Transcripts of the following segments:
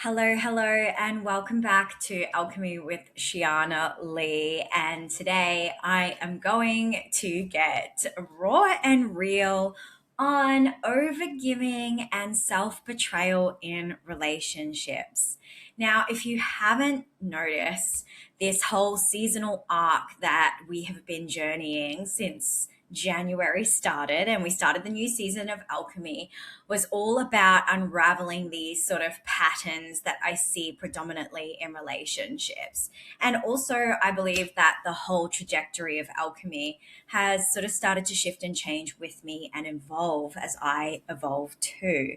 Hello, and welcome back to Alchemy with Sheeana Leigh. And today I am going to get raw and real on overgiving and self betrayal in relationships. Now, if you haven't noticed this whole seasonal arc that we have been journeying since January started, and we started the new season of Alchemy, was all about unraveling these sort of patterns that I see predominantly in relationships. And also, I believe that the whole trajectory of alchemy has sort of started to shift and change with me and evolve as I evolve too.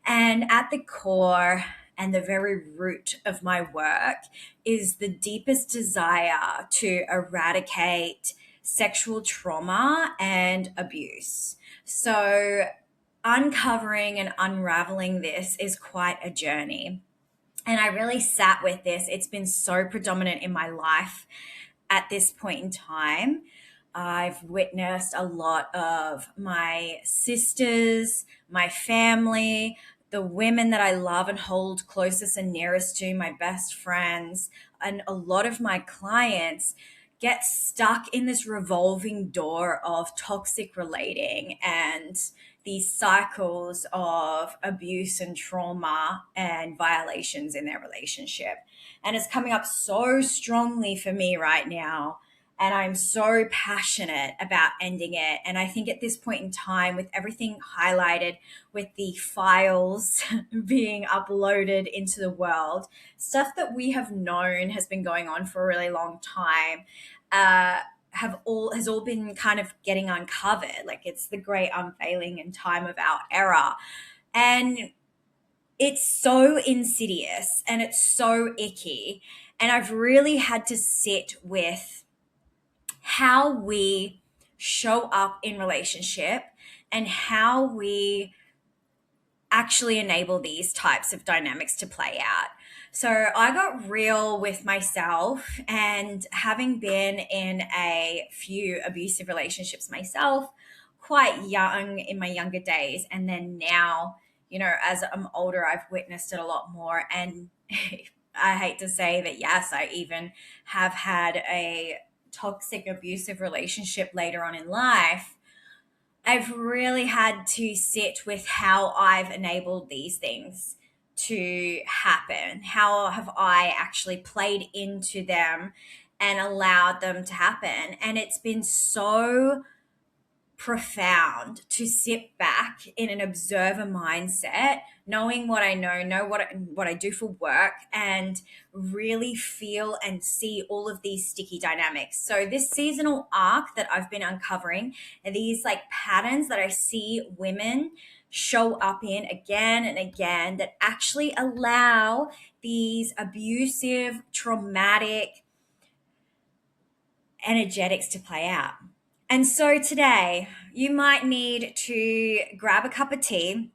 And at the core, and the very root of my work is the deepest desire to eradicate sexual trauma and abuse. So, uncovering and unraveling this is quite a journey. And I really sat with this. It's been so predominant in my life at this point in time. I've witnessed a lot of my sisters, my family, the women that I love and hold closest and nearest to, my best friends, and a lot of my clients get stuck in this revolving door of toxic relating and these cycles of abuse and trauma and violations in their relationship. And it's coming up so strongly for me right now. And I'm so passionate about ending it. And I think at this point in time, with everything highlighted, with the files being uploaded into the world, stuff that we have known has been going on for a really long time, has all been kind of getting uncovered. Like it's the great unveiling and time of our era. And it's so insidious and it's so icky. And I've really had to sit with how we show up in relationship and how we actually enable these types of dynamics to play out. So I got real with myself, and having been in a few abusive relationships myself, quite young in my younger days, and then now, as I'm older, I've witnessed it a lot more. And I hate to say that, yes, I even have had a toxic abusive relationship later on in life. I've really had to sit with how I've enabled these things to happen. How have I actually played into them and allowed them to happen? And it's been so profound to sit back in an observer mindset, knowing what I know what I do for work, and really feel and see all of these sticky dynamics. So this seasonal arc that I've been uncovering are these like patterns that I see women show up in again and again that actually allow these abusive, traumatic energetics to play out. And so today, you might need to grab a cup of tea,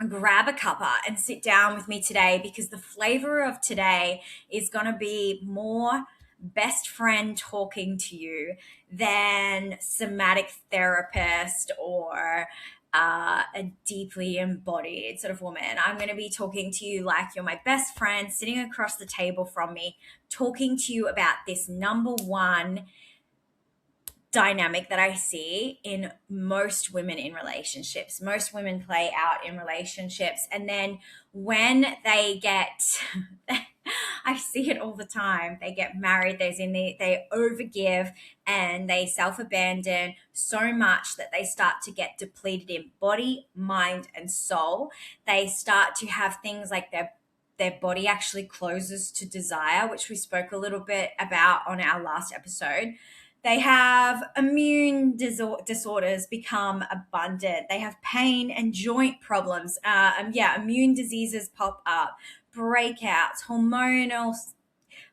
grab a cuppa, and sit down with me today, because the flavor of today is going to be more best friend talking to you than somatic therapist or a deeply embodied sort of woman. I'm going to be talking to you like you're my best friend sitting across the table from me, talking to you about this number one dynamic that I see in most women in relationships. Most women play out in relationships. And then when they get, I see it all the time, they get married, they overgive and they self-abandon so much that they start to get depleted in body, mind, and soul. They start to have things like their body actually closes to desire, which we spoke a little bit about on our last episode. They have immune disorders become abundant. They have pain and joint problems. Immune diseases pop up, breakouts,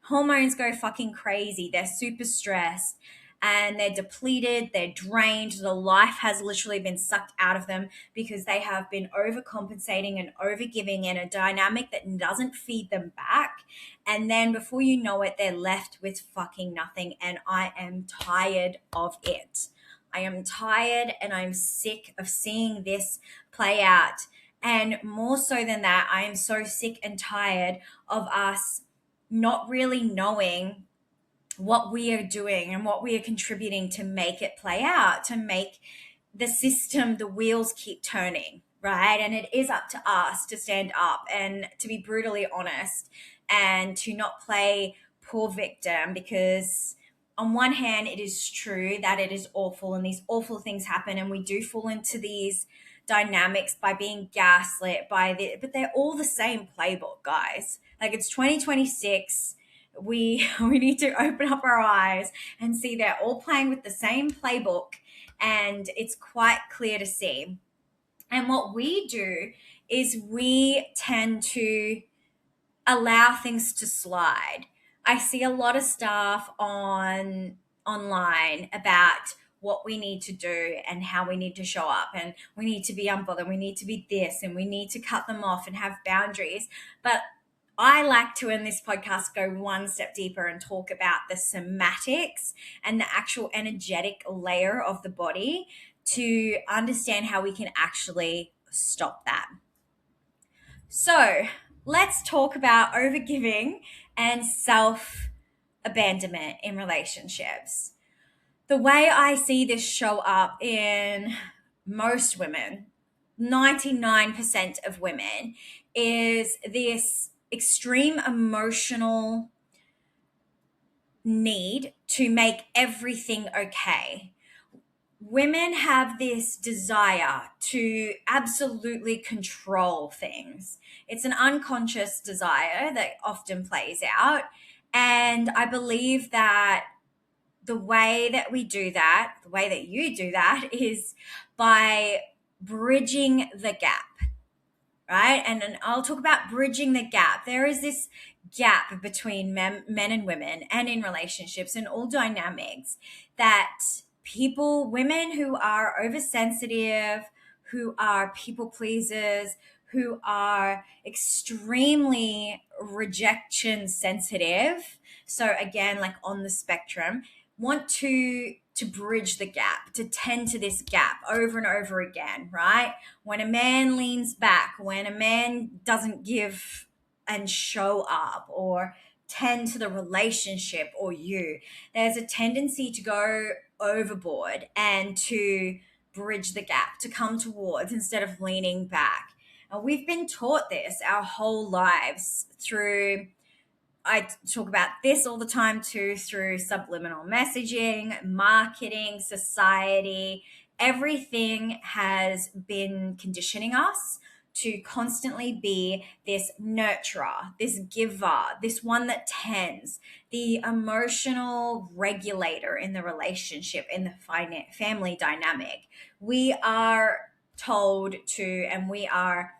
hormones go fucking crazy. They're super stressed and they're depleted, they're drained. The life has literally been sucked out of them because they have been overcompensating and overgiving in a dynamic that doesn't feed them back. And then before you know it, they're left with fucking nothing. And I am tired of it. I am tired and I'm sick of seeing this play out. And more so than that, I am so sick and tired of us not really knowing what we are doing and what we are contributing to make it play out, to make the system, the wheels keep turning, right? And it is up to us to stand up and to be brutally honest and to not play poor victim, because on one hand, it is true that it is awful and these awful things happen, and we do fall into these dynamics by being gaslit by the, but they're all the same playbook, guys. Like, it's 2026. We need to open up our eyes and see they're all playing with the same playbook, and it's quite clear to see. And what we do is we tend to allow things to slide. I see a lot of stuff online about what we need to do and how we need to show up, and we need to be unbothered, we need to be this, and we need to cut them off and have boundaries. But I like to, in this podcast, go one step deeper and talk about the somatics and the actual energetic layer of the body to understand how we can actually stop that. So let's talk about overgiving and self abandonment in relationships. The way I see this show up in most women, 99% of women, is this extreme emotional need to make everything okay. Women have this desire to absolutely control things. It's an unconscious desire that often plays out. And I believe that the way that we do that, the way that you do that, is by bridging the gap, right? And then I'll talk about bridging the gap. There is this gap between men and women and in relationships and all dynamics that women who are oversensitive, who are people pleasers, who are extremely rejection sensitive. So again, like on the spectrum, want to bridge the gap, to tend to this gap over and over again, right? When a man leans back, when a man doesn't give and show up or tend to the relationship or you, there's a tendency to go overboard and to bridge the gap, to come towards instead of leaning back. And we've been taught this our whole lives through, I talk about this all the time too, through subliminal messaging, marketing, society. Everything has been conditioning us to constantly be this nurturer, this giver, this one that tends, the emotional regulator in the relationship, in the family dynamic. We are told to, and we are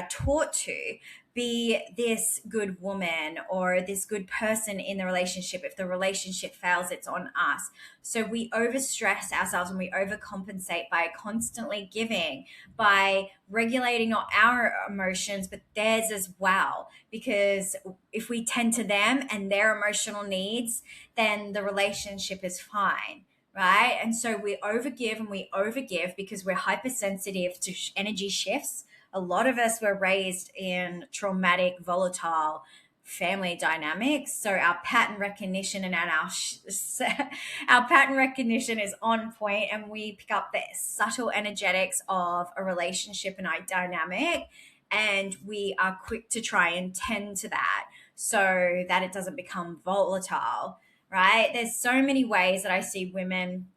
taught to be this good woman or this good person in the relationship. If the relationship fails, it's on us. So we overstress ourselves and we overcompensate by constantly giving, by regulating not our emotions, but theirs as well. Because if we tend to them and their emotional needs, then the relationship is fine. Right. And so we overgive and we overgive because we're hypersensitive to energy shifts. A lot of us were raised in traumatic, volatile family dynamics. So our pattern recognition and our pattern recognition is on point, and we pick up the subtle energetics of a relationship and a dynamic, and we are quick to try and tend to that so that it doesn't become volatile, right? There's so many ways that I see women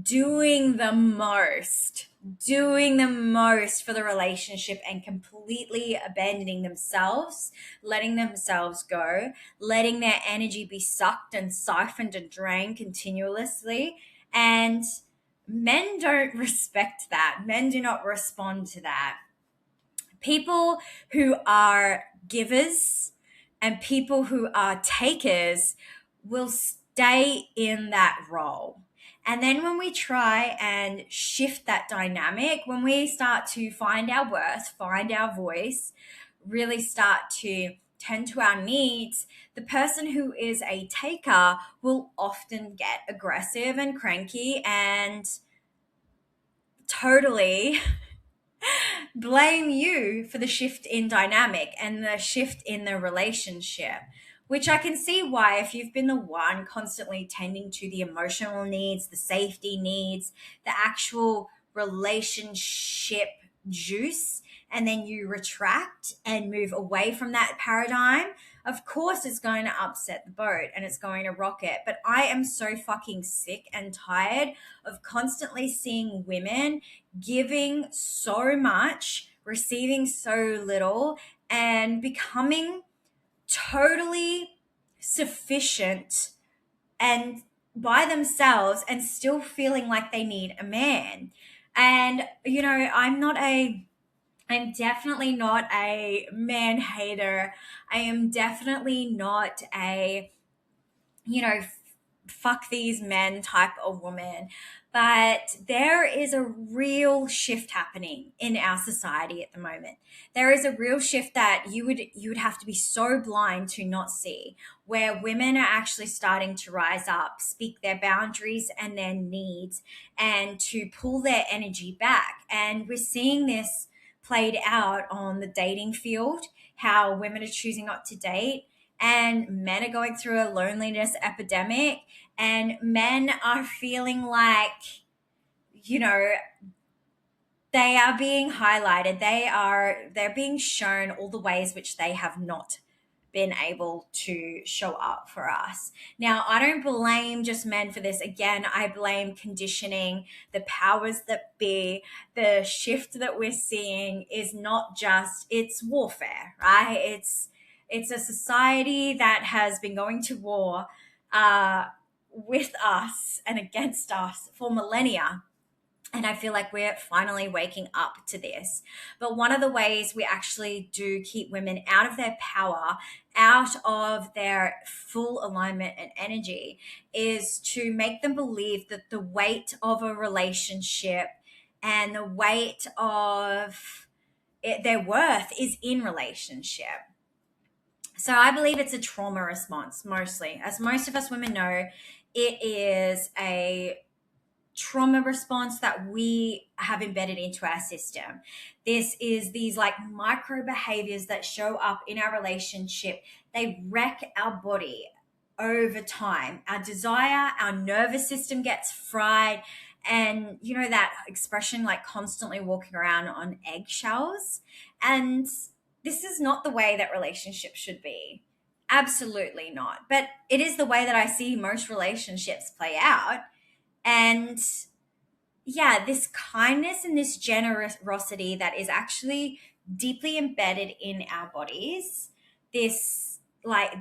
doing the most for the relationship and completely abandoning themselves, letting themselves go, letting their energy be sucked and siphoned and drained continuously. And men don't respect that. Men do not respond to that. People who are givers and people who are takers will stay in that role. And then when we try and shift that dynamic, when we start to find our worth, find our voice, really start to tend to our needs, the person who is a taker will often get aggressive and cranky and totally blame you for the shift in dynamic and the shift in the relationship. Which I can see why, if you've been the one constantly tending to the emotional needs, the safety needs, the actual relationship juice, and then you retract and move away from that paradigm, of course it's going to upset the boat and it's going to rock it. But I am so fucking sick and tired of constantly seeing women giving so much, receiving so little, and becoming totally sufficient and by themselves and still feeling like they need a man. And I'm definitely not a man hater. I am definitely not a, fuck these men type of woman. But there is a real shift happening in our society at the moment. There is a real shift that you would have to be so blind to not see, where women are actually starting to rise up, speak their boundaries and their needs, and to pull their energy back. And we're seeing this played out on the dating field, how women are choosing not to date, and men are going through a loneliness epidemic, and men are feeling like, you know, they are being highlighted. They're being shown all the ways which they have not been able to show up for us. Now, I don't blame just men for this. Again, I blame conditioning, the powers that be. The shift that we're seeing is not just, it's warfare, right? It's a society that has been going to war uh, with us and against us for millennia, and I feel like we're finally waking up to this. But one of the ways we actually do keep women out of their power, out of their full alignment and energy, is to make them believe that the weight of a relationship and the weight of their worth is in relationship. So I believe it's a trauma response mostly. As most of us women know, it is a trauma response that we have embedded into our system. This is these like micro behaviors that show up in our relationship. They wreck our body over time. Our desire, our nervous system gets fried. And you know that expression, like constantly walking around on eggshells? And this is not the way that relationships should be. Absolutely not. But it is the way that I see most relationships play out. And yeah, this kindness and this generosity that is actually deeply embedded in our bodies. This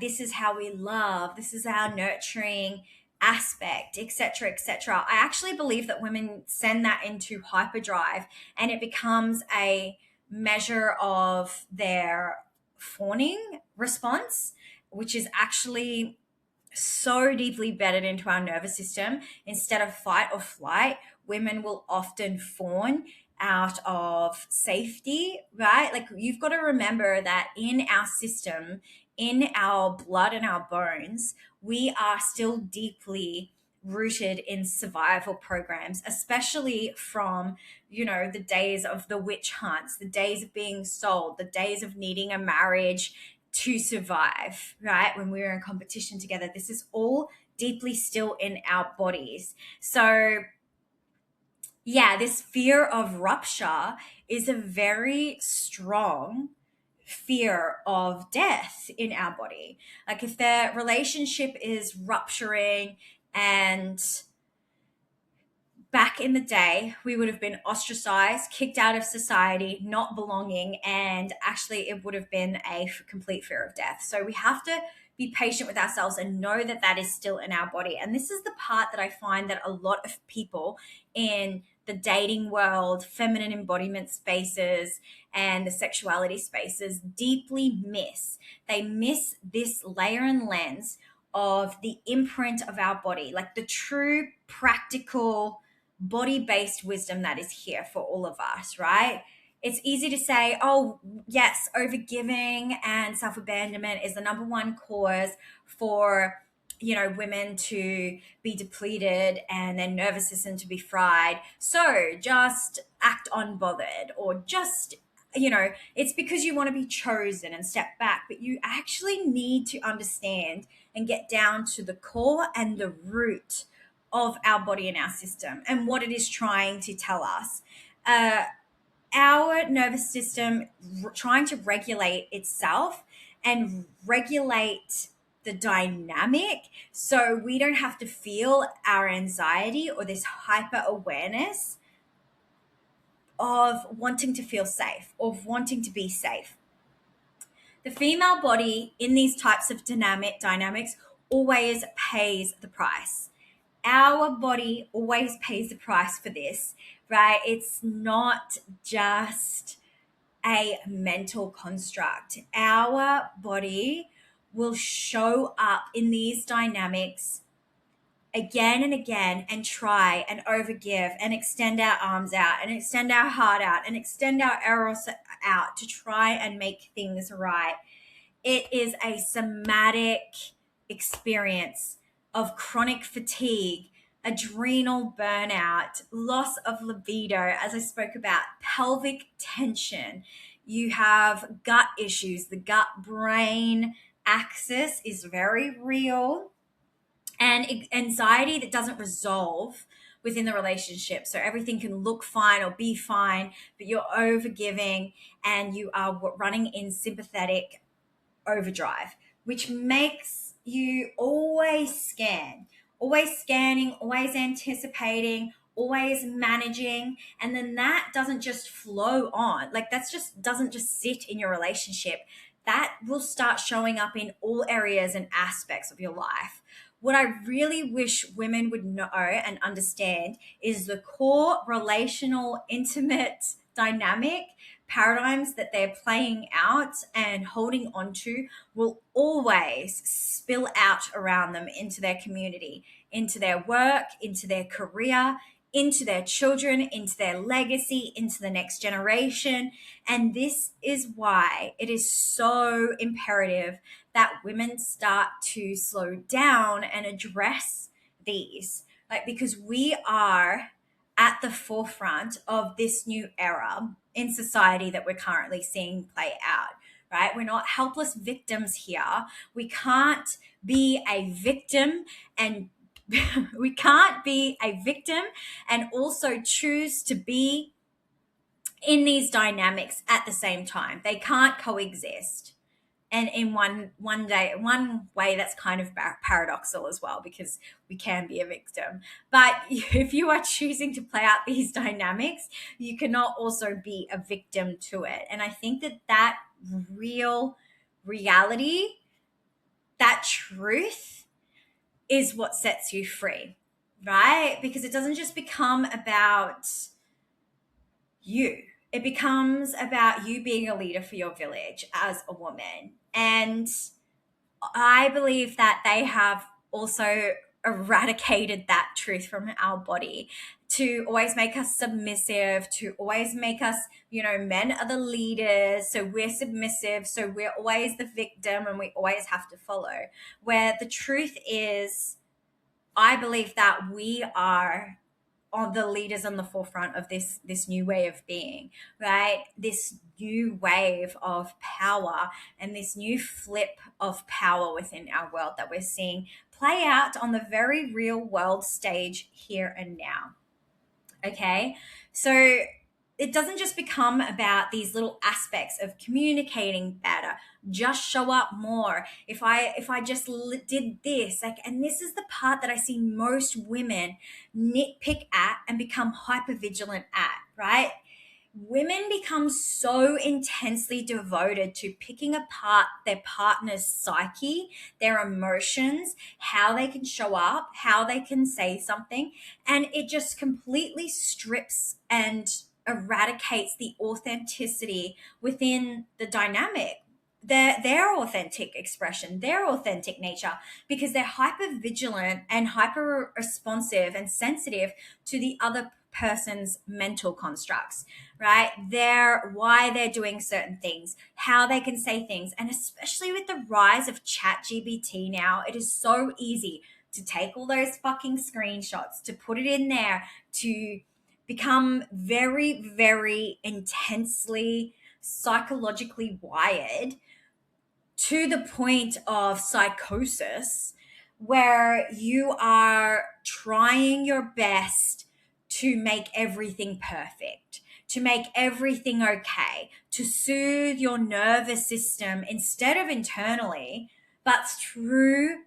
is how we love, this is our nurturing aspect, etc., etc. I actually believe that women send that into hyperdrive, and it becomes a measure of their fawning response, which is actually so deeply bedded into our nervous system. Instead of fight or flight, women will often fawn out of safety, right? Like, you've got to remember that in our system, in our blood and our bones, we are still deeply rooted in survival programs, especially from, the days of the witch hunts, the days of being sold, the days of needing a marriage to survive, right? When we were in competition together, this is all deeply still in our bodies. So yeah, this fear of rupture is a very strong fear of death in our body. Like, if the relationship is rupturing, and back in the day, we would have been ostracized, kicked out of society, not belonging, and actually it would have been a complete fear of death. So we have to be patient with ourselves and know that that is still in our body. And this is the part that I find that a lot of people in the dating world, feminine embodiment spaces, and the sexuality spaces deeply miss. They miss this layer and lens of the imprint of our body, like the true practical body-based wisdom that is here for all of us, right? It's easy to say, oh, yes, overgiving and self-abandonment is the number one cause for women to be depleted and their nervous system to be fried. So just act unbothered, or just, it's because you want to be chosen and step back. But you actually need to understand and get down to the core and the root of our body and our system and what it is trying to tell us. Uh, our nervous system trying to regulate itself and regulate the dynamic, so we don't have to feel our anxiety or this hyper awareness of wanting to feel safe, of wanting to be safe. The female body in these types of dynamics always pays the price. Our body always pays the price for this, right? It's not just a mental construct. Our body will show up in these dynamics again and again and try and overgive and extend our arms out and extend our heart out and extend our eros out to try and make things right. It is a somatic experience of chronic fatigue, adrenal burnout, loss of libido, as I spoke about, pelvic tension. You have gut issues. The gut brain axis is very real, and anxiety that doesn't resolve within the relationship. So everything can look fine or be fine, but you're overgiving and you are running in sympathetic overdrive, which makes you always scanning, always anticipating, always managing. And then that doesn't just flow on. Like that's just doesn't just sit in your relationship. That will start showing up in all areas and aspects of your life. What I really wish women would know and understand is the core relational, intimate dynamic paradigms that they're playing out and holding on to will always spill out around them into their community, into their work, into their career, into their children, into their legacy, into the next generation. And this is why it is so imperative that women start to slow down and address these. Like, because we are at the forefront of this new era in society that we're currently seeing play out, right? We're not helpless victims here. We can't be a victim and we can't be a victim and also choose to be in these dynamics at the same time. They can't coexist. And in one way that's kind of paradoxical as well, because we can be a victim, but if you are choosing to play out these dynamics, you cannot also be a victim to it. And I think that real reality, that truth, is what sets you free, right? Because it doesn't just become about you. It becomes about you being a leader for your village as a woman. And I believe that they have also eradicated that truth from our body to always make us submissive, to always make us, men are the leaders, so we're submissive, so we're always the victim and we always have to follow. Where the truth is, I believe that we are the leaders on the forefront of this new way of being, right? This new wave of power and this new flip of power within our world that we're seeing play out on the very real world stage here and now. Okay, so it doesn't just become about these little aspects of communicating better, just show up more. If I just did this, like, and this is the part that I see most women nitpick at and become hyper vigilant at, right? Women become so intensely devoted to picking apart their partner's psyche, their emotions, how they can show up, how they can say something, and it just completely strips and eradicates the authenticity within the dynamic, their authentic expression, their authentic nature, because they're hyper vigilant and hyper responsive and sensitive to the other person's mental constructs, right? Why they're doing certain things, how they can say things. And especially with the rise of ChatGPT now, it is so easy to take all those fucking screenshots, to put it in there, to become very, very intensely psychologically wired to the point of psychosis, where you are trying your best to make everything perfect, to make everything okay, to soothe your nervous system instead of internally, but through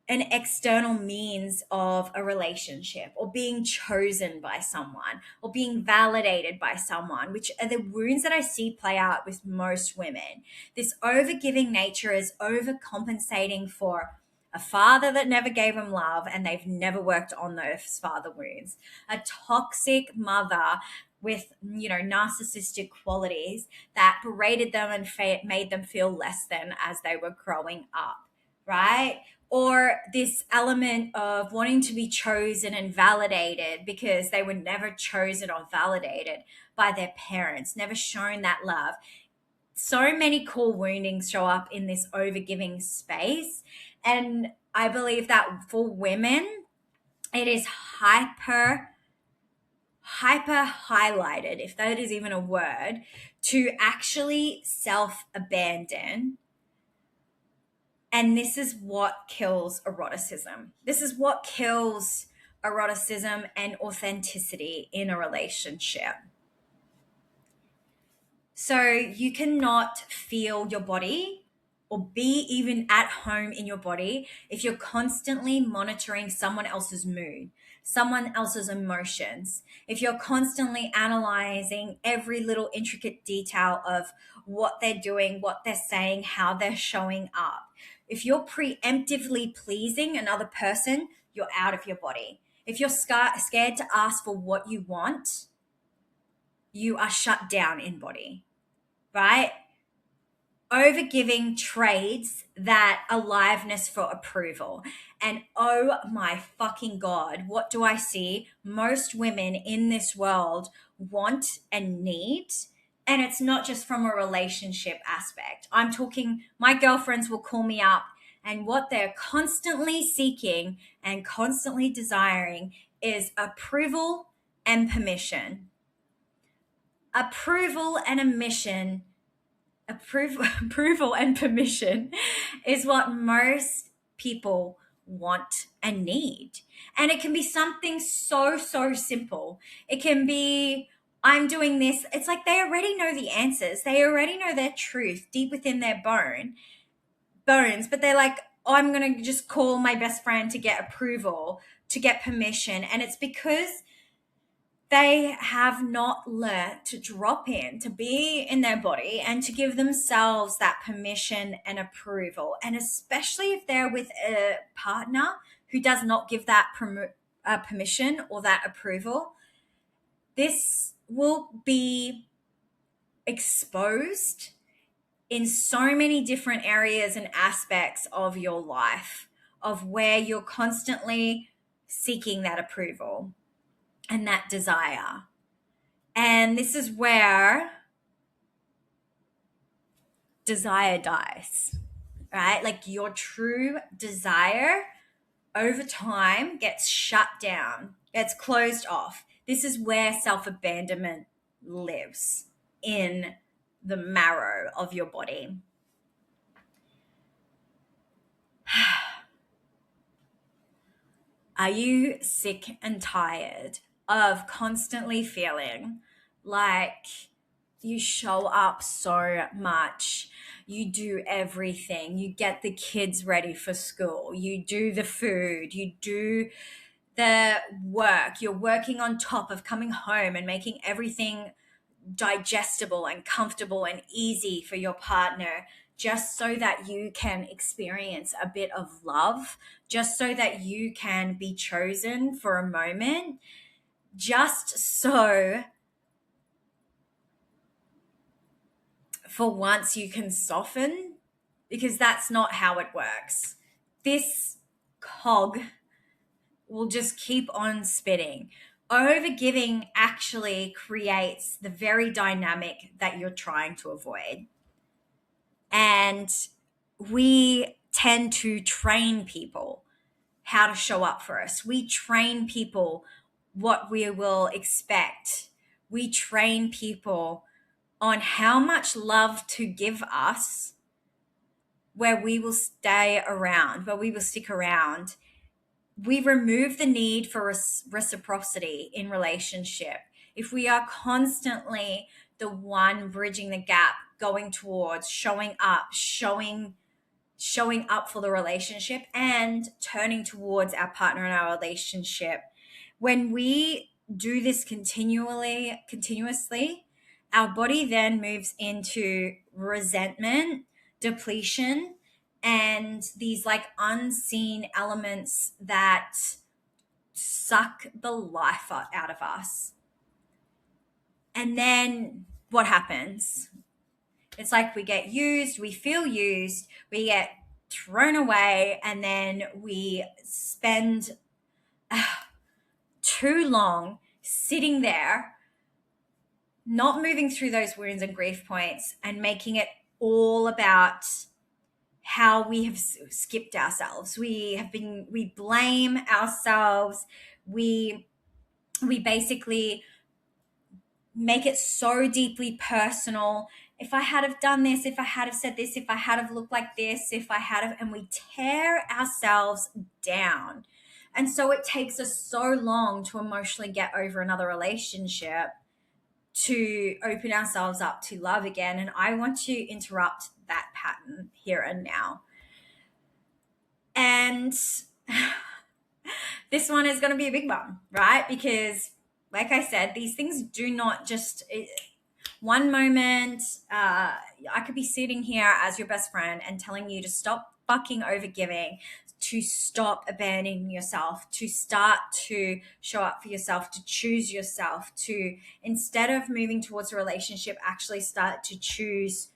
an external means of a relationship or being chosen by someone or being validated by someone, which are the wounds that I see play out with most women. This overgiving nature is overcompensating for a father that never gave them love and they've never worked on those father wounds, a toxic mother with narcissistic qualities that berated them and made them feel less than as they were growing up, right? Or this element of wanting to be chosen and validated because they were never chosen or validated by their parents, never shown that love. So many core woundings show up in this overgiving space. And I believe that for women, it is hyper highlighted, if that is even a word, to actually self-abandon. And this is what kills eroticism. This is what kills eroticism and authenticity in a relationship. So you cannot feel your body or be even at home in your body if you're constantly monitoring someone else's mood, someone else's emotions, if you're constantly analyzing every little intricate detail of what they're doing, what they're saying, how they're showing up. If you're preemptively pleasing another person, you're out of your body. If you're scared to ask for what you want, you are shut down in body, right? Overgiving trades that aliveness for approval. And oh my fucking God, what do I see? Most women in this world want and need. And it's not just from a relationship aspect. I'm talking, my girlfriends will call me up, and what they're constantly seeking and constantly desiring is approval and permission. Approval and approval and permission is what most people want and need. And it can be something so simple. It can be, I'm doing this. It's like they already know the answers. They already know their truth deep within their bones, but they're like, oh, I'm going to just call my best friend to get approval, to get permission. And it's because they have not learnt to drop in, to be in their body and to give themselves that permission and approval. And especially if they're with a partner who does not give that permission or that approval, this will be exposed in so many different areas and aspects of your life, of where you're constantly seeking that approval and that desire. And this is where desire dies, right? Like your true desire over time gets shut down, gets closed off. This is where self-abandonment lives, in the marrow of your body. Are you sick and tired of constantly feeling like you show up so much, you do everything, you get the kids ready for school, you do the food, you do the work, you're working on top of coming home and making everything digestible and comfortable and easy for your partner, just so that you can experience a bit of love, just so that you can be chosen for a moment, just so for once you can soften, because that's not how it works. This cog will just keep on spinning. Overgiving actually creates the very dynamic that you're trying to avoid. And we tend to train people how to show up for us. We train people what we will expect. We train people on how much love to give us, where we will stay around, where we will stick around. We remove the need for reciprocity in relationship. If we are constantly the one bridging the gap, going towards showing up for the relationship and turning towards our partner in our relationship, when we do this continuously, our body then moves into resentment, depletion, and these like unseen elements that suck the life out of us. And then what happens? It's like we get used, we feel used, we get thrown away, and then we spend too long sitting there, not moving through those wounds and grief points and making it all about how we have skipped ourselves. We blame ourselves. We basically make it so deeply personal. If I had have done this, if I had have said this, if I had have looked like this, if I had have, and we tear ourselves down. And so it takes us so long to emotionally get over another relationship, to open ourselves up to love again. And I want to interrupt that pattern here and now. And this one is going to be a big one, right? Because like I said, these things do not just one moment. I could be sitting here as your best friend and telling you to stop fucking overgiving, to stop abandoning yourself, to start to show up for yourself, to choose yourself, to, instead of moving towards a relationship, actually start to choose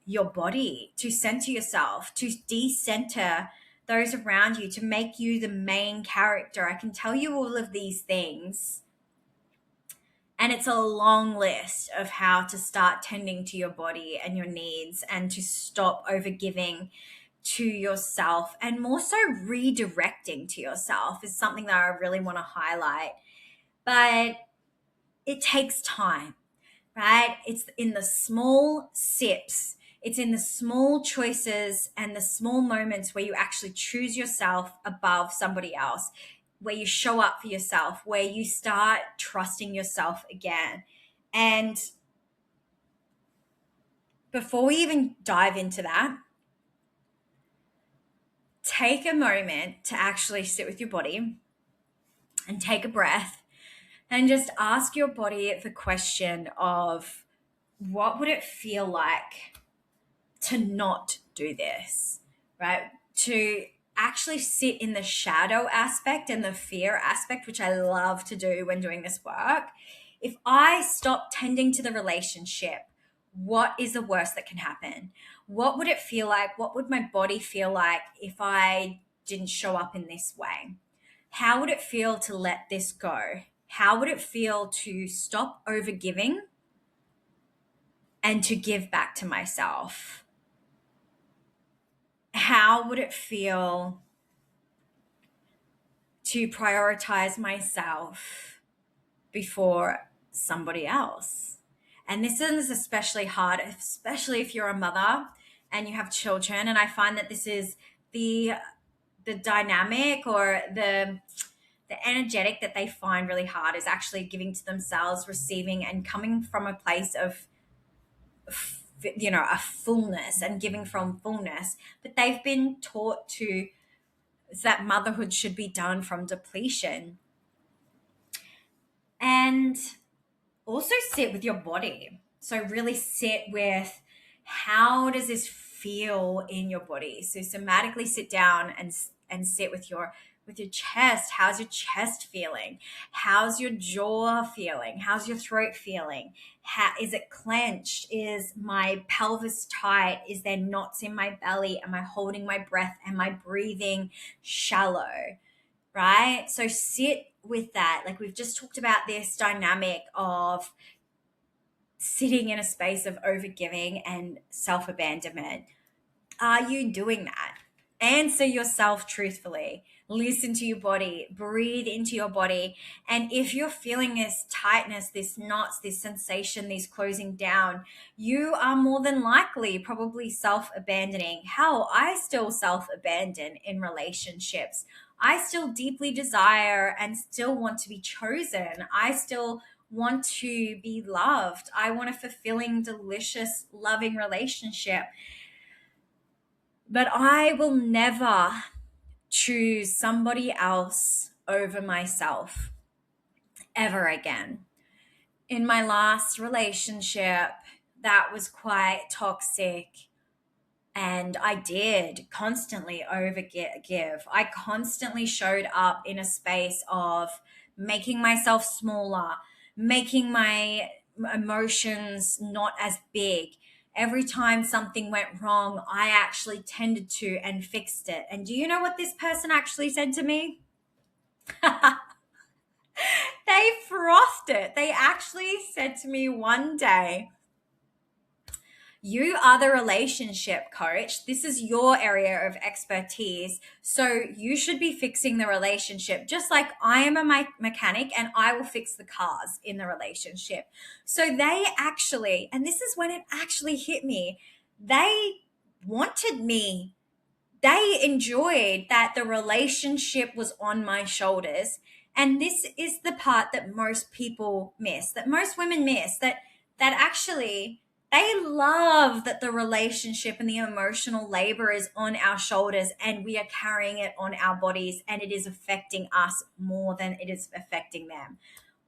your body, to center yourself, to de-center those around you, to make you the main character. I can tell you all of these things, and it's a long list of how to start tending to your body and your needs, and to stop overgiving to yourself, and more so redirecting to yourself is something that I really want to highlight. But it takes time, right? It's in the small sips, it's in the small choices and the small moments where you actually choose yourself above somebody else, where you show up for yourself, where you start trusting yourself again. And before we even dive into that, take a moment to actually sit with your body and take a breath and just ask your body the question of, what would it feel like to not do this, right? To actually sit in the shadow aspect and the fear aspect, which I love to do when doing this work. If I stop tending to the relationship, what is the worst that can happen? What would it feel like? What would my body feel like if I didn't show up in this way? How would it feel to let this go? How would it feel to stop overgiving and to give back to myself? How would it feel to prioritize myself before somebody else? And this is especially hard, especially if you're a mother and you have children. And I find that this is the dynamic, or the energetic that they find really hard, is actually giving to themselves, receiving, and coming from a place of a fullness, and giving from fullness. But they've been taught to that motherhood should be done from depletion. And also sit with your body. So really sit with, how does this feel in your body? So somatically sit down and sit with your chest. How's your chest feeling? How's your jaw feeling? How's your throat feeling? How is it clenched? Is my pelvis tight? Is there knots in my belly? Am I holding my breath? Am I breathing shallow? Right? So sit with that, like we've just talked about this dynamic of sitting in a space of overgiving and self abandonment. Are you doing that? Answer yourself truthfully. Listen to your body, breathe into your body. And if you're feeling this tightness, this knots, this sensation, this closing down, you are more than likely probably self abandoning. Hell, I still self abandon in relationships. I still deeply desire and still want to be chosen. I still want to be loved. I want a fulfilling, delicious, loving relationship. But I will never choose somebody else over myself ever again. In my last relationship, that was quite toxic. And I did constantly overgive. I constantly showed up in a space of making myself smaller, making my emotions not as big. Every time something went wrong, I actually tended to and fixed it. And do you know what this person actually said to me? They frothed it. They actually said to me one day, you are the relationship coach. This is your area of expertise. So you should be fixing the relationship, just like I am a mechanic and I will fix the cars in the relationship. So they actually, and this is when it actually hit me, they wanted me. They enjoyed that the relationship was on my shoulders. And this is the part that most people miss, that most women miss, that actually they love that the relationship and the emotional labor is on our shoulders and we are carrying it on our bodies and it is affecting us more than it is affecting them.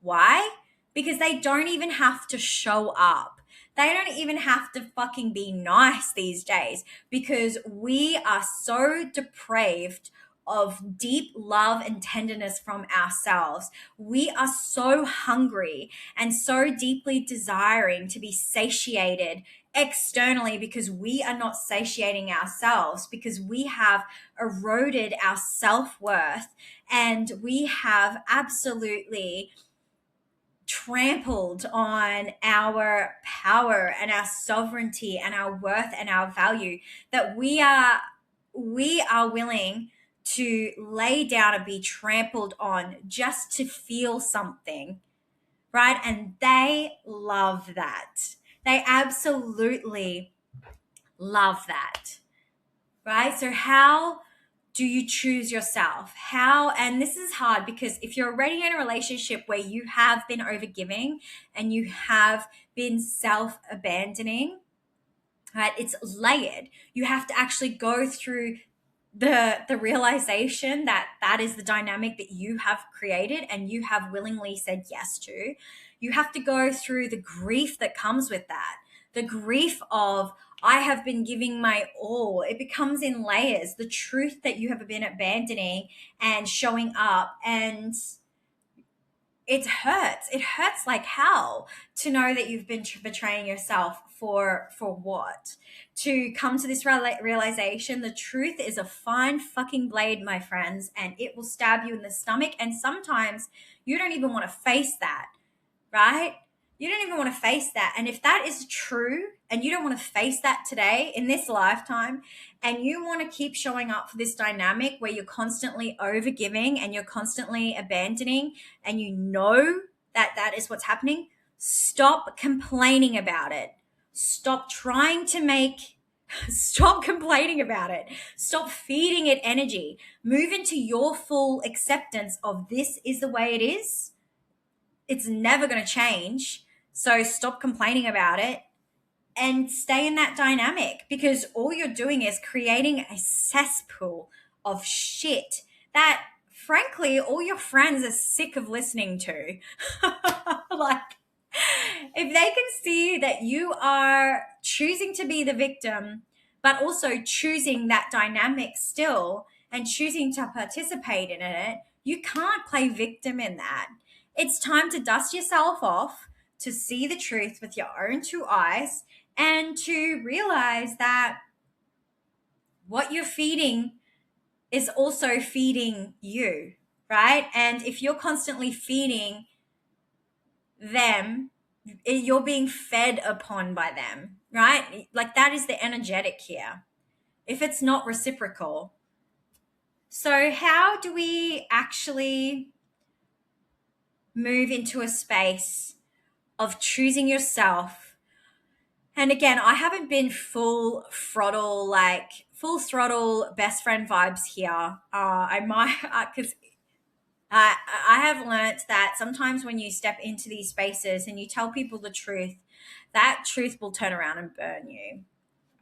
Why? Because they don't even have to show up. They don't even have to fucking be nice these days because we are so depraved of deep love and tenderness from ourselves. We are so hungry and so deeply desiring to be satiated externally because we are not satiating ourselves, because we have eroded our self-worth and we have absolutely trampled on our power and our sovereignty and our worth and our value, that we are willing to lay down and be trampled on just to feel something, right? And they love that. They absolutely love that, right? So how do you choose yourself? How, and this is hard because if you're already in a relationship where you have been overgiving and you have been self-abandoning, right? It's layered. You have to actually go through the realization that that is the dynamic that you have created and you have willingly said yes to. You have to go through the grief that comes with that, the grief of I have been giving my all. It becomes in layers, the truth that you have been abandoning and showing up, and it hurts like hell to know that you've been betraying yourself for what, to come to this realization. The truth is a fine fucking blade, my friends, and it will stab you in the stomach, and sometimes you don't even want to face that, right? You don't even want to face that. And if that is true and you don't want to face that today in this lifetime, and you want to keep showing up for this dynamic where you're constantly overgiving and you're constantly abandoning, and you know that that is what's happening, stop complaining about it. Stop trying to make, stop complaining about it. Stop feeding it energy. Move into your full acceptance of this is the way it is. It's never going to change. So stop complaining about it and stay in that dynamic, because all you're doing is creating a cesspool of shit that frankly all your friends are sick of listening to. Like, if they can see that you are choosing to be the victim, but also choosing that dynamic still and choosing to participate in it, you can't play victim in that. It's time to dust yourself off, to see the truth with your own two eyes, and to realize that what you're feeding is also feeding you, right? And if you're constantly feeding them, you're being fed upon by them, right? Like that is the energetic here. If it's not reciprocal. So, how do we actually move into a space of choosing yourself? And again, I haven't been full throttle, like full throttle best friend vibes here. I might, because I have learnt that sometimes when you step into these spaces and you tell people the truth, that truth will turn around and burn you,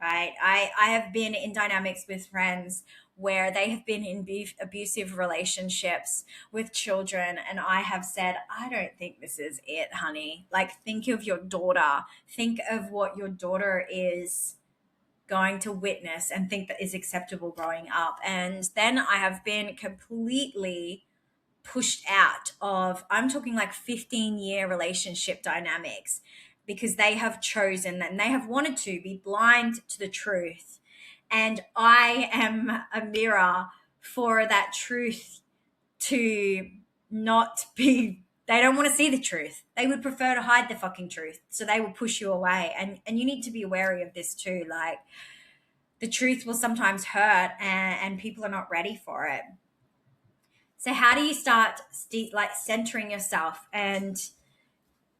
right? I have been in dynamics with friends where they have been in abusive relationships with children. And I have said, I don't think this is it, honey. Like, think of your daughter. Think of what your daughter is going to witness and think that is acceptable growing up. And then I have been completely pushed out of, I'm talking like 15-year relationship dynamics, because they have chosen and they have wanted to be blind to the truth. And I am a mirror for that truth to not be, they don't want to see the truth. They would prefer to hide the fucking truth. So they will push you away. And you need to be wary of this too. Like, the truth will sometimes hurt, and people are not ready for it. So how do you start like centering yourself? And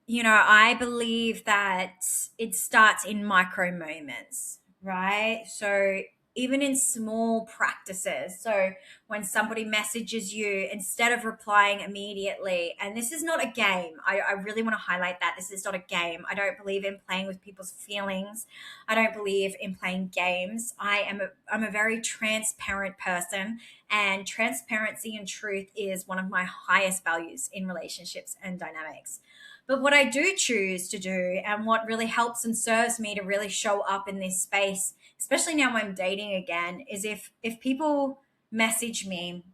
I believe that it starts in micro moments, right? So even in small practices. So when somebody messages you, instead of replying immediately, and this is not a game, I really want to highlight that this is not a game. I don't believe in playing with people's feelings. I don't believe in playing games. I'm a very transparent person, and transparency and truth is one of my highest values in relationships and dynamics. But what I do choose to do, and what really helps and serves me to really show up in this space, especially now I'm dating again, is if people message me,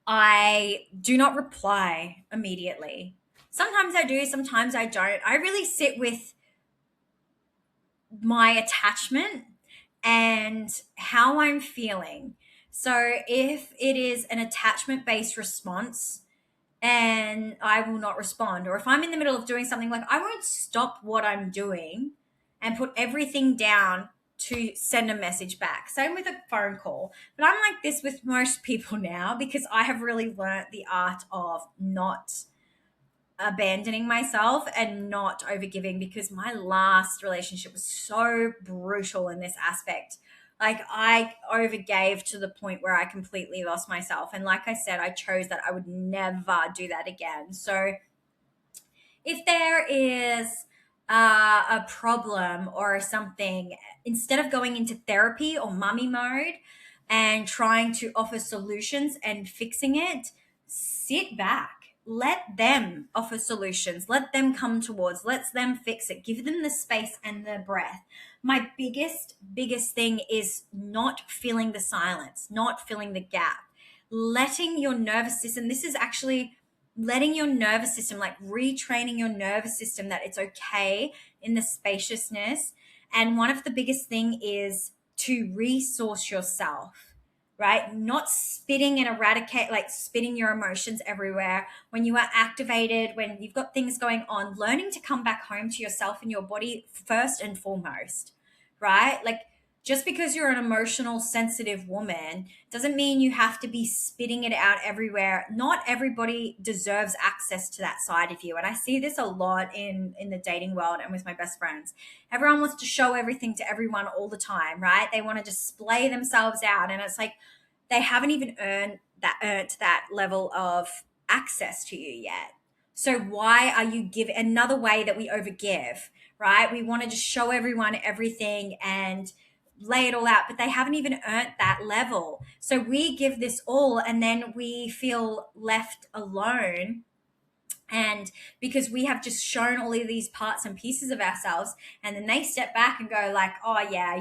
I do not reply immediately. Sometimes I do, sometimes I don't. I really sit with my attachment and how I'm feeling. So if it is an attachment based response, and I will not respond. Or if I'm in the middle of doing something, like I won't stop what I'm doing and put everything down to send a message back. Same with a phone call. But I'm like this with most people now, because I have really learnt the art of not abandoning myself and not overgiving, because my last relationship was so brutal in this aspect. Like, I overgave to the point where I completely lost myself. And like I said, I chose that I would never do that again. So if there is a problem or something, instead of going into therapy or mummy mode and trying to offer solutions and fixing it, sit back. Let them offer solutions. Let them come towards. Let them fix it. Give them the space and the breath. My biggest thing is not filling the silence, not filling the gap. Letting your nervous system, this is actually letting your nervous system, like retraining your nervous system that it's okay in the spaciousness. And one of the biggest thing is to resource yourself, right? Not spitting and eradicate, like spitting your emotions everywhere. When you are activated, when you've got things going on, learning to come back home to yourself and your body first and foremost, right? Like, just because you're an emotional, sensitive woman doesn't mean you have to be spitting it out everywhere. Not everybody deserves access to that side of you. And I see this a lot in the dating world and with my best friends. Everyone wants to show everything to everyone all the time, right? They want to display themselves out. And it's like they haven't even earned that level of access to you yet. So why are you giving? Another way that we overgive, right? We want to just show everyone everything and lay it all out, but they haven't even earned that level. So we give this all, and then we feel left alone. And because we have just shown all of these parts and pieces of ourselves, and then they step back and go like, oh yeah,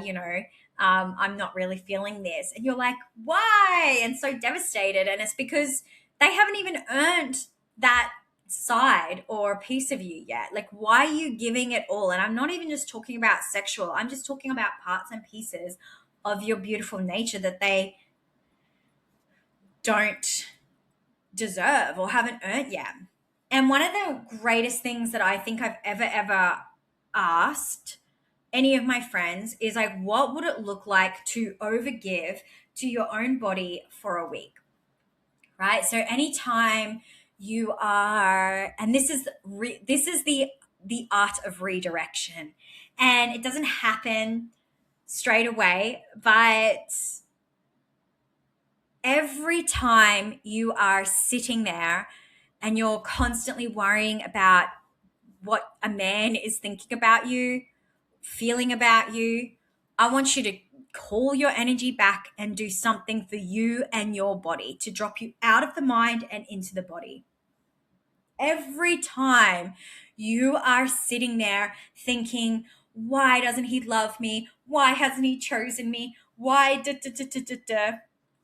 I'm not really feeling this. And you're like, why? And so devastated. And it's because they haven't even earned that side or piece of you yet. Like, why are you giving it all? And I'm not even just talking about sexual, I'm just talking about parts and pieces of your beautiful nature that they don't deserve or haven't earned yet. And one of the greatest things that I think I've ever asked any of my friends is like, what would it look like to overgive to your own body for a week? Right? So anytime you are, and this is the art of redirection. And it doesn't happen straight away, but every time you are sitting there and you're constantly worrying about what a man is thinking about you, feeling about you, I want you to call your energy back and do something for you and your body to drop you out of the mind and into the body. Every time you are sitting there thinking, why doesn't he love me? Why hasn't he chosen me? Why da da da da da da?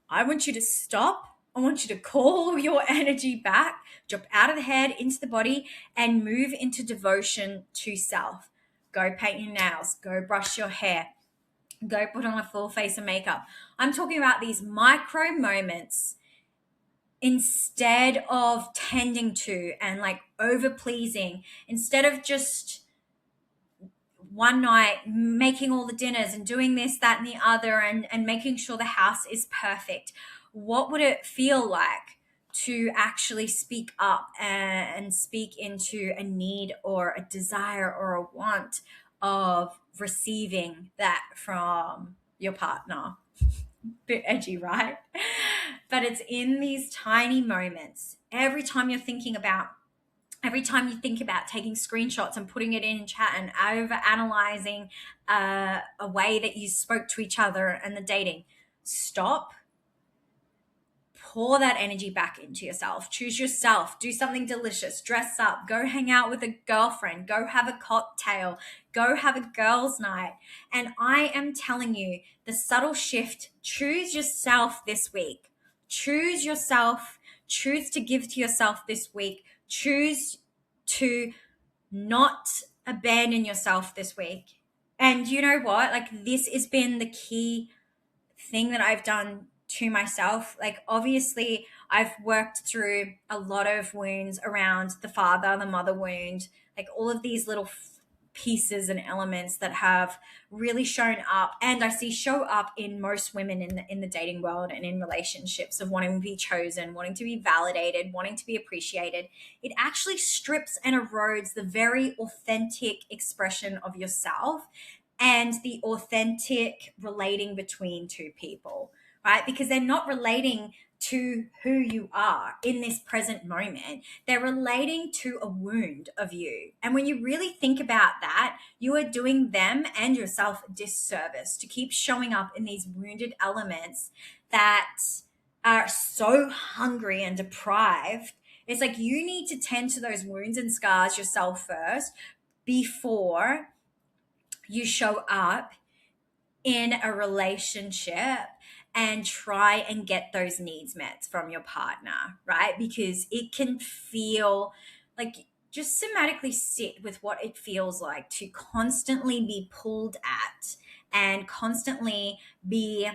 I want you to stop. I want you to call your energy back, drop out of the head into the body, and move into devotion to self. Go paint your nails, go brush your hair, go put on a full face of makeup. I'm talking about these micro moments instead of tending to and like over pleasing, instead of just one night making all the dinners and doing this, that, and the other, and making sure the house is perfect. What would it feel like to actually speak up and speak into a need or a desire or a want of receiving that from your partner? Bit edgy, right? But it's in these tiny moments. Every time you think about taking screenshots and putting it in chat and over analyzing a way that you spoke to each other and the dating, stop, pour that energy back into yourself. Choose yourself. Do something delicious. Dress up. Go hang out with a girlfriend. Go have a cocktail. Go have a girls' night. And I am telling you, the subtle shift, choose yourself this week. Choose yourself. Choose to give to yourself this week. Choose to not abandon yourself this week. And you know what? Like, this has been the key thing that I've done to myself. Like, obviously, I've worked through a lot of wounds around the father, the mother wound, like all of these little pieces and elements that have really shown up, and I see show up in most women in the dating world and in relationships, of wanting to be chosen, wanting to be validated, wanting to be appreciated. It actually strips and erodes the very authentic expression of yourself and the authentic relating between two people, right? Because they're not relating to who you are in this present moment. They're relating to a wound of you. And when you really think about that, you are doing them and yourself a disservice to keep showing up in these wounded elements that are so hungry and deprived. It's like you need to tend to those wounds and scars yourself first before you show up in a relationship and try and get those needs met from your partner, right? Because it can feel like, just somatically sit with what it feels like to constantly be pulled at and constantly be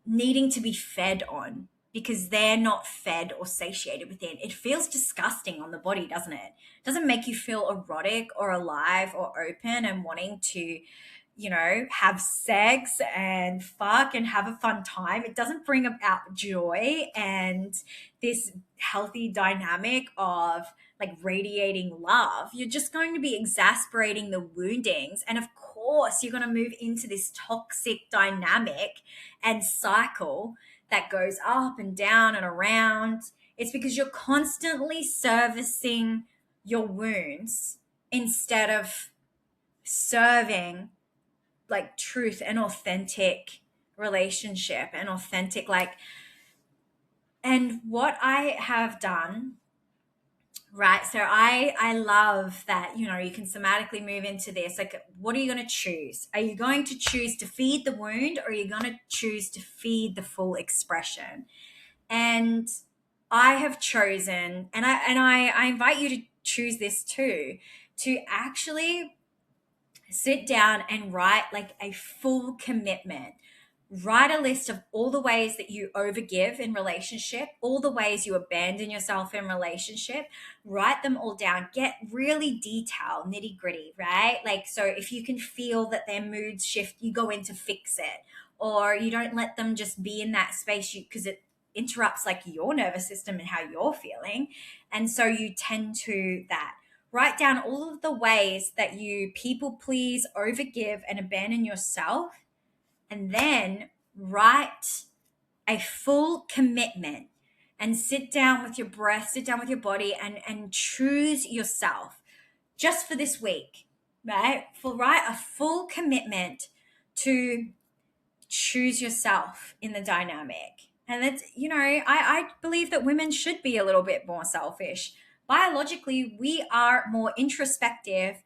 needing to be fed on because they're not fed or satiated within. It feels disgusting on the body, doesn't it? It doesn't make you feel erotic or alive or open and wanting to, have sex and fuck and have a fun time. It doesn't bring about joy and this healthy dynamic of like radiating love. You're just going to be exasperating the woundings. And of course, you're going to move into this toxic dynamic and cycle that goes up and down and around. It's because you're constantly servicing your wounds instead of serving like truth and authentic relationship and authentic and what I have done, right? So I love that, you can somatically move into this. Like, what are you going to choose? Are you going to choose to feed the wound, or are you going to choose to feed the full expression? And I have chosen, and I invite you to choose this too, to actually sit down and write like a full commitment write a list of all the ways that you overgive in relationship, all the ways you abandon yourself in relationship. Write them all down. Get really detailed, nitty gritty, right? Like, so if you can feel that their moods shift, you go in to fix it, or you don't let them just be in that space, you because it interrupts like your nervous system and how you're feeling. And so you tend to that. Write down all of the ways that you people please, overgive, and abandon yourself, and then write a full commitment and sit down with your breath, sit down with your body, and choose yourself just for this week, right? For write a full commitment to choose yourself in the dynamic. And that's, I believe that women should be a little bit more selfish. Biologically, we are more introspective,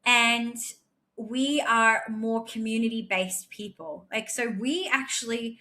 and we are more community based people. Like, so we actually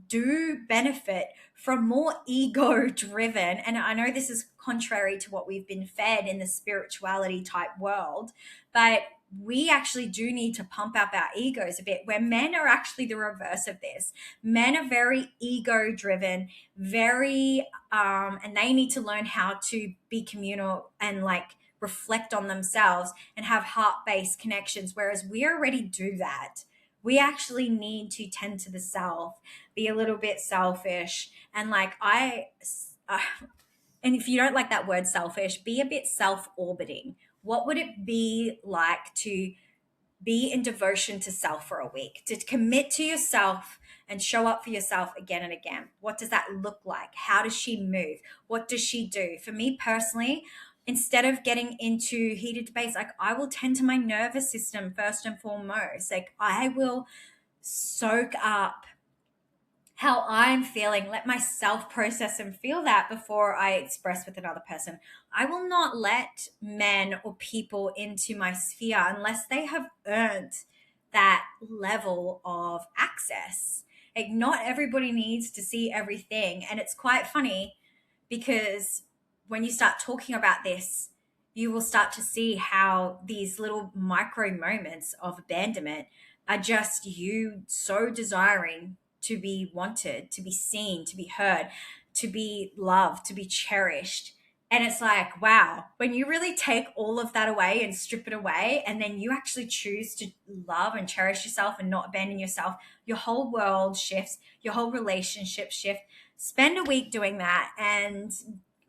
do benefit from more ego driven. And I know this is contrary to what we've been fed in the spirituality type world, but we actually do need to pump up our egos a bit, where men are actually the reverse of this. Men are very ego driven, very, and they need to learn how to be communal and like reflect on themselves and have heart-based connections, whereas we already do that. We actually need to tend to the self, be a little bit selfish, and like uh, and if you don't like that word selfish, be a bit self-orbiting. What would it be like to be in devotion to self for a week, to commit to yourself and show up for yourself again and again? What does that look like? How does she move? What does she do? For me personally, instead of getting into heated debates, like I will tend to my nervous system first and foremost. Like I will soak up how I'm feeling, let myself process and feel that before I express with another person. I will not let men or people into my sphere unless they have earned that level of access. Like, not everybody needs to see everything. And it's quite funny because when you start talking about this, you will start to see how these little micro moments of abandonment are just you so desiring to be wanted, to be seen, to be heard, to be loved, to be cherished. And it's like, wow, when you really take all of that away and strip it away, and then you actually choose to love and cherish yourself and not abandon yourself, your whole world shifts, your whole relationship shift. Spend a week doing that and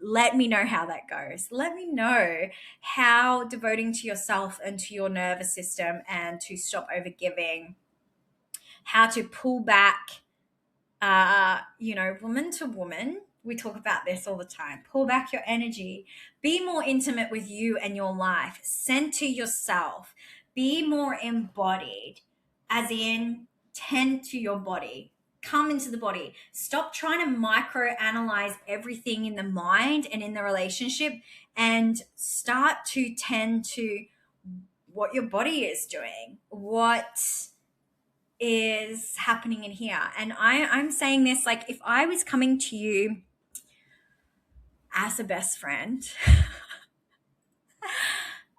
let me know how that goes. Let me know how devoting to yourself and to your nervous system and to stop overgiving, how to pull back, woman to woman. We talk about this all the time. Pull back your energy. Be more intimate with you and your life. Center yourself. Be more embodied, as in tend to your body. Come into the body. Stop trying to micro-analyze everything in the mind and in the relationship, and start to tend to what your body is doing, what is happening in here. And I'm saying this like if I was coming to you as a best friend,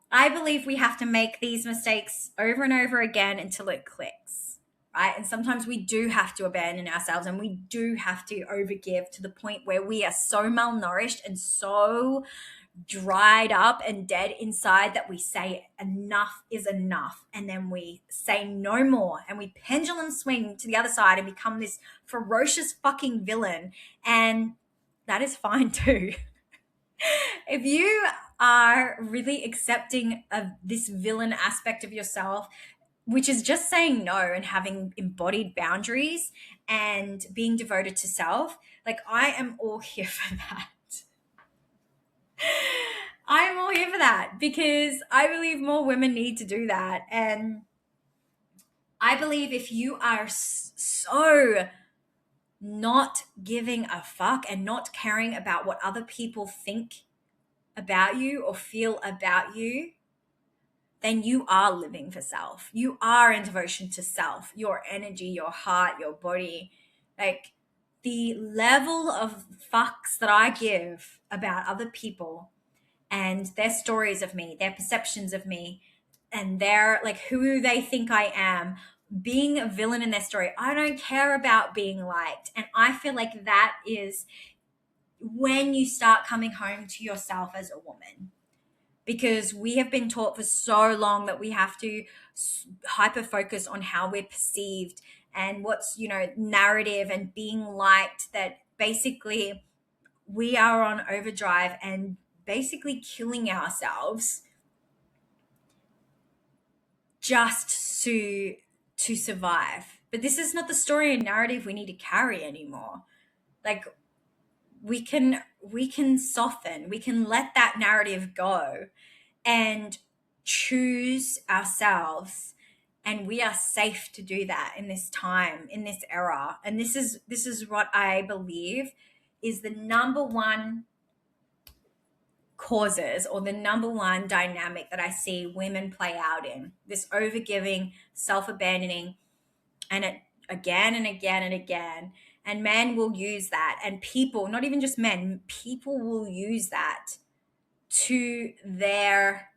I believe we have to make these mistakes over and over again until it clicks, right? And sometimes we do have to abandon ourselves, and we do have to overgive to the point where we are so malnourished and so dried up and dead inside that we say enough is enough, and then we say no more, and we pendulum swing to the other side and become this ferocious fucking villain. And that is fine too. If you are really accepting of this villain aspect of yourself, which is just saying no and having embodied boundaries and being devoted to self, like I am all here for that. I am all here for that because I believe more women need to do that. And I believe if you are so not giving a fuck and not caring about what other people think about you or feel about you, then you are living for self. You are in devotion to self, your energy, your heart, your body. Like the level of fucks that I give about other people and their stories of me, their perceptions of me, and their like who they think I am being a villain in their story. I don't care about being liked. And I feel like that is when you start coming home to yourself as a woman, because we have been taught for so long that we have to hyper focus on how we're perceived and what's, narrative and being liked, that basically we are on overdrive and basically killing ourselves just to survive. But this is not the story and narrative we need to carry anymore. Like, we can soften, we can let that narrative go and choose ourselves, and we are safe to do that in this time, in this era. And this is what I believe is the number one causes, or the number one dynamic that I see women play out in this: overgiving, self-abandoning, and it again and again and again. And men will use that, and people, not even just men, people will use that to their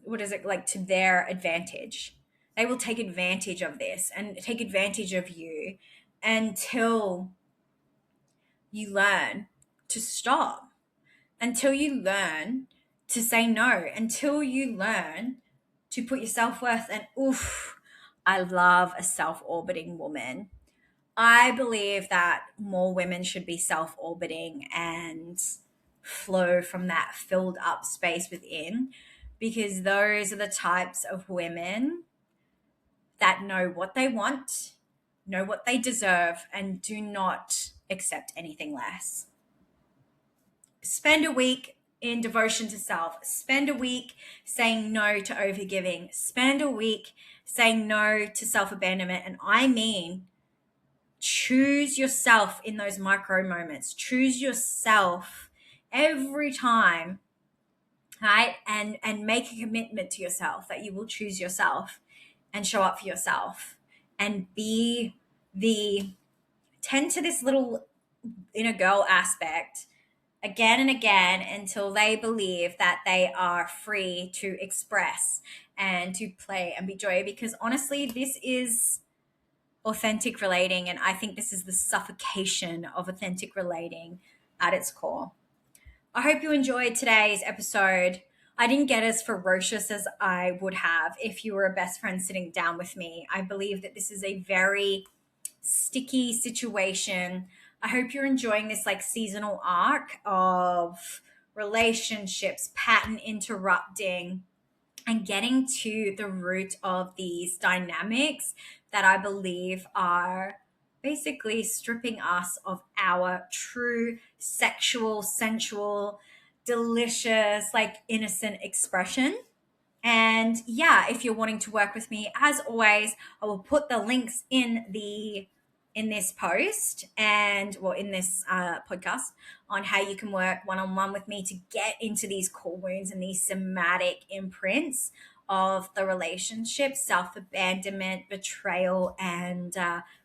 what is it, like, to their advantage. They will take advantage of this and take advantage of you until you learn to stop, until you learn to say no, until you learn to put your self-worth. And oof, I love a self-orbiting woman. I believe that more women should be self-orbiting and flow from that filled up space within, because those are the types of women that know what they want, know what they deserve, and do not accept anything less. Spend a week in devotion to self. Spend a week saying no to overgiving. Spend a week saying no to self-abandonment. And I mean, choose yourself in those micro moments. Choose yourself every time, right? And make a commitment to yourself that you will choose yourself and show up for yourself and be the tend to this little inner girl aspect again and again until they believe that they are free to express and to play and be joy. Because honestly, this is authentic relating, and I think this is the suffocation of authentic relating at its core. I hope you enjoyed today's episode. I didn't get as ferocious as I would have if you were a best friend sitting down with me. I believe that this is a very sticky situation. I hope you're enjoying this like seasonal arc of relationships, pattern interrupting, and getting to the root of these dynamics that I believe are basically stripping us of our true sexual, sensual, delicious, like innocent expression. And yeah, if you're wanting to work with me, as always, I will put the links in this post and well in this podcast on how you can work one-on-one with me to get into these core wounds and these somatic imprints of the relationship, self-abandonment, betrayal, and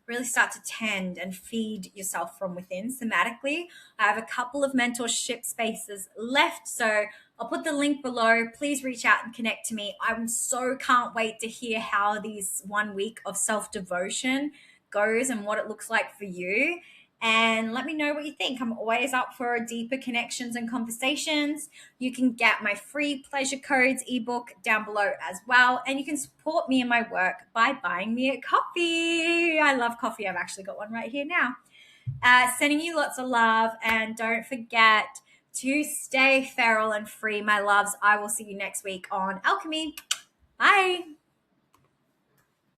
really start to tend and feed yourself from within somatically. I have a couple of mentorship spaces left, so I'll put the link below. Please reach out and connect to me. I so can't wait to hear how these 1 week of self-devotion goes and what it looks like for you. And let me know what you think. I'm always up for deeper connections and conversations. You can get my free Pleasure Codes ebook down below as well. And you can support me in my work by buying me a coffee. I love coffee. I've actually got one right here now. Sending you lots of love. And don't forget to stay feral and free, my loves. I will see you next week on Alchemy. Bye.